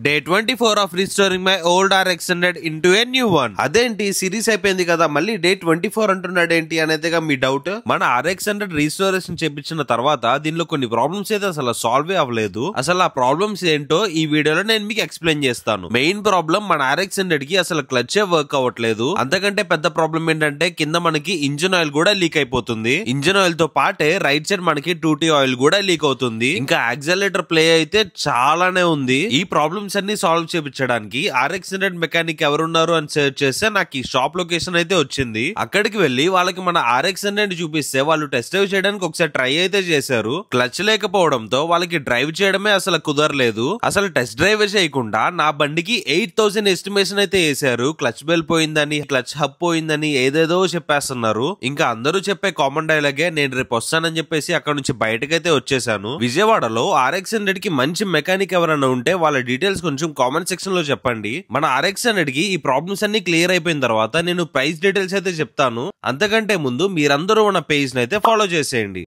Day 24 of restoring my old RX100 into a new one. అదేంటి series అయిపోయింది కదా, మళ్ళీ డే 24 అంటున్నాడేంటి అనేదిగా మీ డౌట్. మన RX100 రీస్టోరేషన్ చేపించిన తర్వాత దీనిలో కొన్ని ప్రాబ్లమ్స్ అయితే అసలు సాల్వ్ అవ్వలేదు. అసలు ఆ ప్రాబ్లమ్స్ ఏంటో ఈ వీడియోలో నేను మీకు ఎక్స్ప్లెయిన్ చేస్తాను. మెయిన్ ప్రాబ్లం మన RX100 కి అసలు క్లచ్ వర్క్ అవ్వట్లేదు. అంతకంటే పెద్ద ప్రాబ్లం ఏంటంటే కింద మనకి ఇంజిన్ ఆయిల్ కూడా లీక్ అయిపోతుంది. ఇంజిన్ ఆయిల్ తో పాటే రైట్ సైడ్ మనకి 2T ఆయిల్ కూడా లీక్ అవుతుంది. ఇంకా యాక్సిలరేటర్ ప్లే అయితే చాలానే ఉంది. ఈ ప్రాబ్లమ్స్ అన్ని సాల్వ్ చేయించడానికి RX100 మెకానిక్ ఎవరున్నారు అని సెర్చ్ చేస్తే నాకు ఈ షాప్ లొకేషన్ అయితే వచ్చింది. అక్కడికి వెళ్లి వాళ్ళకి మన RX100 చూపిస్తే వాళ్ళు టెస్ట్ డ్రైవ్ చేయడానికి ఒకసారి ట్రై అయితే చేశారు. క్లచ్ లేకపోవడంతో వాళ్ళకి డ్రైవ్ చేయడమే అసలు కుదరలేదు. అసలు టెస్ట్ డ్రైవ్ చేయకుండా నా బండికి 8000 ఎస్టిమేషన్ అయితే వేశారు. క్లచ్ బెల్ పోయిందని, క్లచ్ హబ్ పోయిందని ఏదేదో చెప్పేస్తున్నారు. ఇంకా అందరూ చెప్పే కామన్ డైలాగే నేను రేపు వస్తానని చెప్పేసి అక్కడ నుంచి బయటకైతే వచ్చేసాను. విజయవాడలో RX100 కి మంచి మెకానిక్ ఎవరైనా ఉంటే వాళ్ళ డీటెయిల్స్ కొంచెం కామెంట్ సెక్షన్ లో చెప్పండి. మన RX100 కి ఈ ప్రాబ్లమ్స్ అన్ని క్లియర్ అయిపోయిన తర్వాత నేను ప్రైస్ డీటెయిల్స్ అయితే చెప్తాను. అంతకంటే ముందు మీరందరూ మన పేజ్ అయితే ఫాలో చేసేయండి.